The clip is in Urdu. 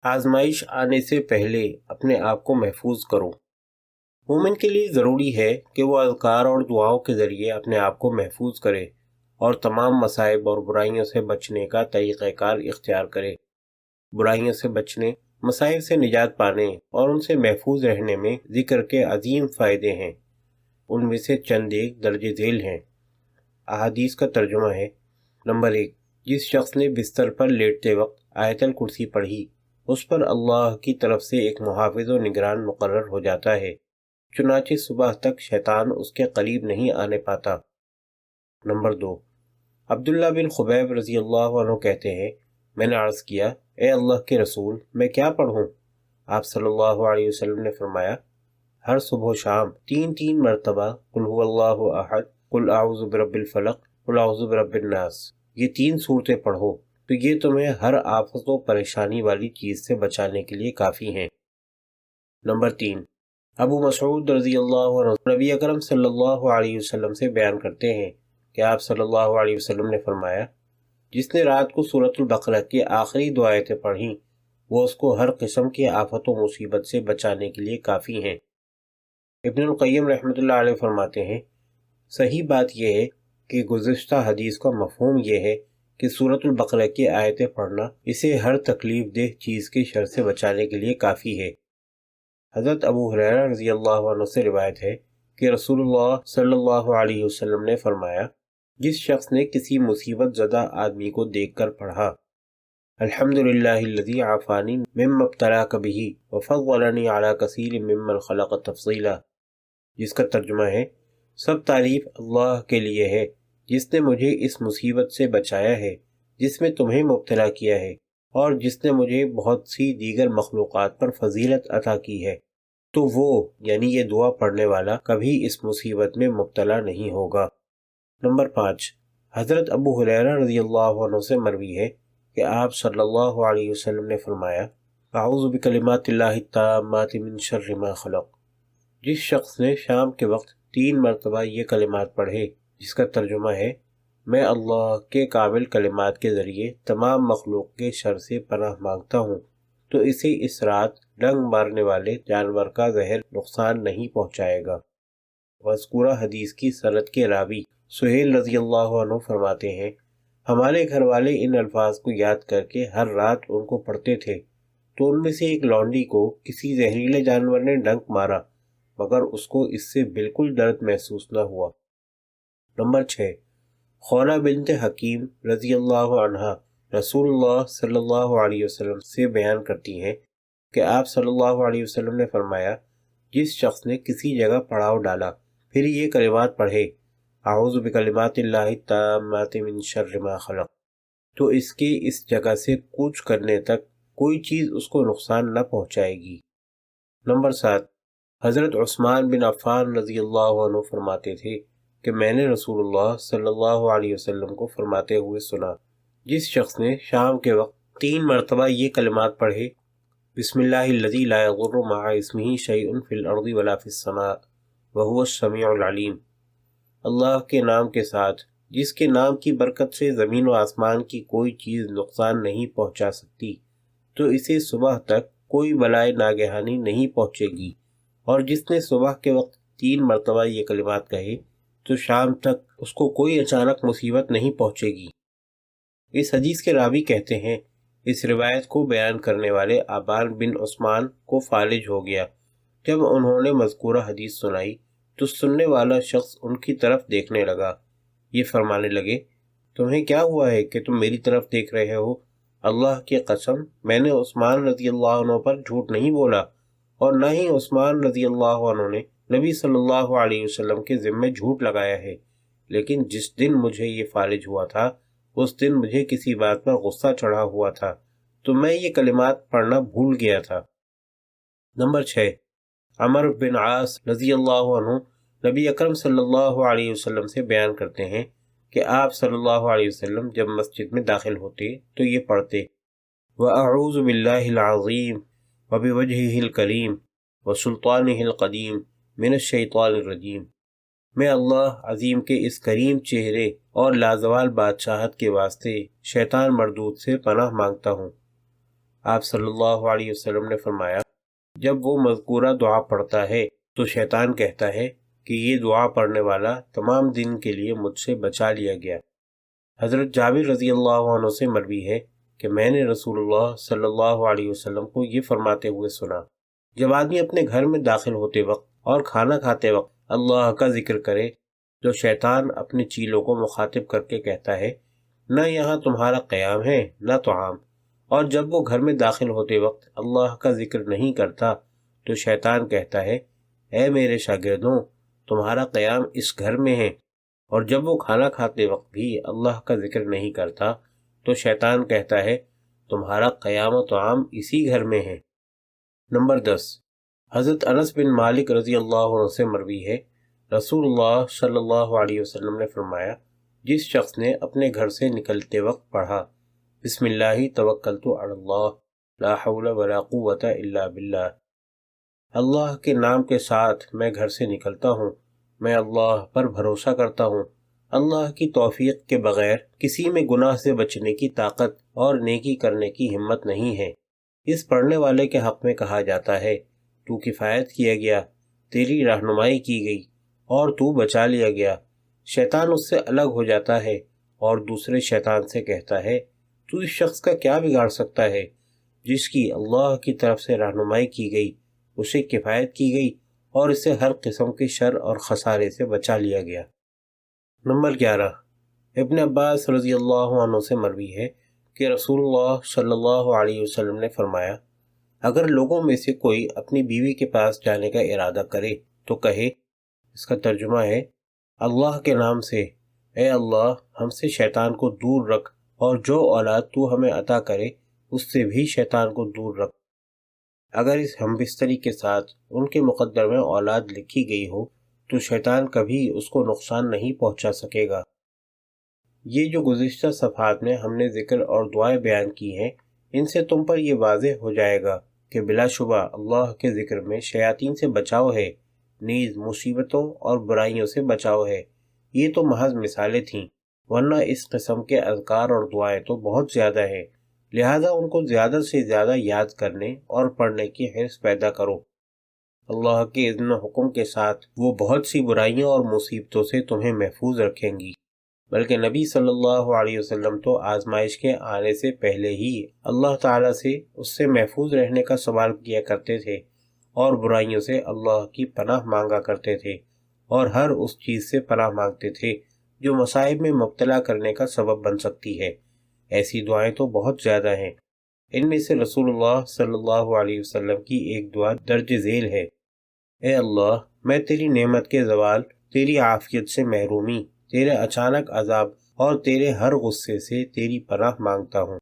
آزمائش آنے سے پہلے اپنے آپ کو محفوظ کرو۔ مومن کے لیے ضروری ہے کہ وہ اذکار اور دعاؤں کے ذریعے اپنے آپ کو محفوظ کرے اور تمام مصائب اور برائیوں سے بچنے کا طریقہ کار اختیار کرے۔ برائیوں سے بچنے، مصائب سے نجات پانے اور ان سے محفوظ رہنے میں ذکر کے عظیم فائدے ہیں۔ ان میں سے چند ایک درج ذیل ہیں۔ احادیث کا ترجمہ ہے۔ نمبر 1، جس شخص نے بستر پر لیٹتے وقت آیت الکرسی پڑھی، اس پر اللہ کی طرف سے ایک محافظ و نگران مقرر ہو جاتا ہے، چنانچہ صبح تک شیطان اس کے قریب نہیں آنے پاتا۔ نمبر 2، عبداللہ بن خبیب رضی اللہ عنہ کہتے ہیں، میں نے عرض کیا، اے اللہ کے رسول، میں کیا پڑھوں؟ آپ صلی اللہ علیہ وسلم نے فرمایا، ہر صبح و شام 3 مرتبہ قل هو اللہ احد، قل اعوذ برب الفلق، قل اعوذ برب الناس، یہ 3 صورتیں پڑھو تو یہ تمہیں ہر آفت و پریشانی والی چیز سے بچانے کے لیے کافی ہیں۔ نمبر 3، ابو مسعود رضی اللہ عنہ نبی اکرم صلی اللہ علیہ وسلم سے بیان کرتے ہیں کہ آپ صلی اللہ علیہ وسلم نے فرمایا، جس نے رات کو سورۃ البقرہ کی آخری 2 آیتیں پڑھیں، وہ اس کو ہر قسم کی آفت و مصیبت سے بچانے کے لیے کافی ہیں۔ ابن القیم رحمۃ اللہ علیہ فرماتے ہیں، صحیح بات یہ ہے کہ گزشتہ حدیث کا مفہوم یہ ہے کہ سورۃ البقرہ کی آیتیں پڑھنا اسے ہر تکلیف دہ چیز کی شر سے بچانے کے لیے کافی ہے۔ حضرت ابو ہریرہ رضی اللہ عنہ سے روایت ہے کہ رسول اللہ صلی اللہ علیہ وسلم نے فرمایا، جس شخص نے کسی مصیبت زدہ آدمی کو دیکھ کر پڑھا، الحمدللہ الذی عافانی مما ابتلاک بہ وفضلنی علی کثیر ممن خلق تفضیلا، جس کا ترجمہ ہے، سب تعریف اللہ کے لیے ہے جس نے مجھے اس مصیبت سے بچایا ہے جس میں تمہیں مبتلا کیا ہے، اور جس نے مجھے بہت سی دیگر مخلوقات پر فضیلت عطا کی ہے، تو وہ یعنی یہ دعا پڑھنے والا کبھی اس مصیبت میں مبتلا نہیں ہوگا۔ نمبر 5، حضرت ابو ہریرہ رضی اللہ عنہ سے مروی ہے کہ آپ صلی اللہ علیہ وسلم نے فرمایا، اعوذ بکلمات اللہ التامات من شر ما خلق۔ جس شخص نے شام کے وقت 3 مرتبہ یہ کلمات پڑھے، جس کا ترجمہ ہے، میں اللہ کے کامل کلمات کے ذریعے تمام مخلوق کے شر سے پناہ مانگتا ہوں، تو اسے اس رات ڈنگ مارنے والے جانور کا زہر نقصان نہیں پہنچائے گا۔ مذکورہ حدیث کی سند کے راوی سہیل رضی اللہ عنہ فرماتے ہیں، ہمارے گھر والے ان الفاظ کو یاد کر کے ہر رات ان کو پڑھتے تھے، تو ان میں سے ایک لونڈی کو کسی زہریلے جانور نے ڈنک مارا، مگر اس کو اس سے بالکل درد محسوس نہ ہوا۔ نمبر 6، خولہ بنت حکیم رضی اللہ عنہا رسول اللہ صلی اللہ علیہ وسلم سے بیان کرتی ہیں کہ آپ صلی اللہ علیہ وسلم نے فرمایا، جس شخص نے کسی جگہ پڑاؤ ڈالا پھر یہ کلمات پڑھے، اعوذ بکلمات اللہ التامات من شر ما خلق، تو اس کے اس جگہ سے کوچ کرنے تک کوئی چیز اس کو نقصان نہ پہنچائے گی۔ نمبر 7، حضرت عثمان بن عفان رضی اللہ عنہ فرماتے تھے کہ میں نے رسول اللہ صلی اللہ علیہ وسلم کو فرماتے ہوئے سنا، جس شخص نے شام کے وقت 3 مرتبہ یہ کلمات پڑھے، بسم اللہ الذی لا یضر مع اسمہ شیء فی الارض ولا فی السماء وہو السمیع العلیم، اللہ کے نام کے ساتھ جس کے نام کی برکت سے زمین و آسمان کی کوئی چیز نقصان نہیں پہنچا سکتی، تو اسے صبح تک کوئی بلائے ناگہانی نہیں پہنچے گی، اور جس نے صبح کے وقت 3 مرتبہ یہ کلمات کہے تو شام تک اس کو کوئی اچانک مصیبت نہیں پہنچے گی۔ اس حدیث کے راوی کہتے ہیں، اس روایت کو بیان کرنے والے آبان بن عثمان کو فالج ہو گیا۔ جب انہوں نے مذکورہ حدیث سنائی تو سننے والا شخص ان کی طرف دیکھنے لگا، یہ فرمانے لگے، تمہیں کیا ہوا ہے کہ تم میری طرف دیکھ رہے ہو؟ اللہ کی قسم، میں نے عثمان رضی اللہ عنہ پر جھوٹ نہیں بولا، اور نہ ہی عثمان رضی اللہ عنہ نے نبی صلی اللہ علیہ وسلم کے ذمے جھوٹ لگایا ہے، لیکن جس دن مجھے یہ فالج ہوا تھا اس دن مجھے کسی بات پر غصہ چڑھا ہوا تھا، تو میں یہ کلمات پڑھنا بھول گیا تھا۔ نمبر 6، عمر بن عاص رضی اللہ عنہ نبی اکرم صلی اللہ علیہ وسلم سے بیان کرتے ہیں کہ آپ صلی اللہ علیہ وسلم جب مسجد میں داخل ہوتے تو یہ پڑھتے، وَأَعُوذُ بِاللَّهِ الْعَظِيمِ وَبِوَجْهِهِ الْكَرِيمِ وَسُلْطَانِهِ الْقَدِيمِ مِنَ الشَّيْطَانِ الرَّجِيمِ، میں اللہ عظیم کے اس کریم چہرے اور لازوال بادشاہت کے واسطے شیطان مردود سے پناہ مانگتا ہوں۔ آپ صلی اللہ علیہ وسلم نے فرمایا، جب وہ مذکورہ دعا پڑھتا ہے تو شیطان کہتا ہے کہ یہ دعا پڑھنے والا تمام دن کے لیے مجھ سے بچا لیا گیا۔ حضرت جابر رضی اللہ عنہ سے مروی ہے کہ میں نے رسول اللہ صلی اللہ علیہ وسلم کو یہ فرماتے ہوئے سنا، جب آدمی اپنے گھر میں داخل ہوتے وقت اور کھانا کھاتے وقت اللہ کا ذکر کرے تو شیطان اپنے چیلوں کو مخاطب کر کے کہتا ہے، نہ یہاں تمہارا قیام ہے نہ طعام، اور جب وہ گھر میں داخل ہوتے وقت اللہ کا ذکر نہیں کرتا تو شیطان کہتا ہے، اے میرے شاگردوں، تمہارا قیام اس گھر میں ہے، اور جب وہ کھانا کھاتے وقت بھی اللہ کا ذکر نہیں کرتا تو شیطان کہتا ہے، تمہارا قیام و طعام اسی گھر میں ہے۔ نمبر 10، حضرت انس بن مالک رضی اللہ عنہ سے مروی ہے، رسول اللہ صلی اللہ علیہ وسلم نے فرمایا، جس شخص نے اپنے گھر سے نکلتے وقت پڑھا، بسم اللہ توکلت علی اللہ لا حول ولا قوت الا باللہ، اللہ کے نام کے ساتھ میں گھر سے نکلتا ہوں، میں اللہ پر بھروسہ کرتا ہوں، اللہ کی توفیق کے بغیر کسی میں گناہ سے بچنے کی طاقت اور نیکی کرنے کی ہمت نہیں ہے۔ اس پڑھنے والے کے حق میں کہا جاتا ہے، تو کفایت کیا گیا، تیری رہنمائی کی گئی اور تو بچا لیا گیا۔ شیطان اس سے الگ ہو جاتا ہے اور دوسرے شیطان سے کہتا ہے، تو اس شخص کا کیا بگاڑ سکتا ہے جس کی اللہ کی طرف سے رہنمائی کی گئی، اسے کفایت کی گئی اور اسے ہر قسم کے شر اور خسارے سے بچا لیا گیا۔ نمبر 11، ابن عباس رضی اللہ عنہ سے مروی ہے کہ رسول اللہ صلی اللہ علیہ وسلم نے فرمایا، اگر لوگوں میں سے کوئی اپنی بیوی کے پاس جانے کا ارادہ کرے تو کہے، اس کا ترجمہ ہے، اللہ کے نام سے، اے اللہ ہم سے شیطان کو دور رکھ، اور جو اولاد تو ہمیں عطا کرے اس سے بھی شیطان کو دور رکھ۔ اگر اس ہم بستری کے ساتھ ان کے مقدر میں اولاد لکھی گئی ہو تو شیطان کبھی اس کو نقصان نہیں پہنچا سکے گا۔ یہ جو گزشتہ صفحات میں ہم نے ذکر اور دعائیں بیان کی ہیں، ان سے تم پر یہ واضح ہو جائے گا کہ بلا شبہ اللہ کے ذکر میں شیاطین سے بچاؤ ہے، نیز مصیبتوں اور برائیوں سے بچاؤ ہے۔ یہ تو محض مثالیں تھیں، ورنہ اس قسم کے اذکار اور دعائیں تو بہت زیادہ ہیں، لہذا ان کو زیادہ سے زیادہ یاد کرنے اور پڑھنے کی حرص پیدا کرو۔ اللہ کے اذن و حکم کے ساتھ وہ بہت سی برائیوں اور مصیبتوں سے تمہیں محفوظ رکھیں گی، بلکہ نبی صلی اللہ علیہ وسلم تو آزمائش کے آنے سے پہلے ہی اللہ تعالیٰ سے اس سے محفوظ رہنے کا سوال کیا کرتے تھے اور برائیوں سے اللہ کی پناہ مانگا کرتے تھے، اور ہر اس چیز سے پناہ مانگتے تھے جو مصائب میں مبتلا کرنے کا سبب بن سکتی ہے۔ ایسی دعائیں تو بہت زیادہ ہیں، ان میں سے رسول اللہ صلی اللہ علیہ وسلم کی ایک دعا درج ذیل ہے، اے اللہ میں تیری نعمت کے زوال، تیری عافیت سے محرومی، تیرے اچانک عذاب اور تیرے ہر غصے سے تیری پناہ مانگتا ہوں۔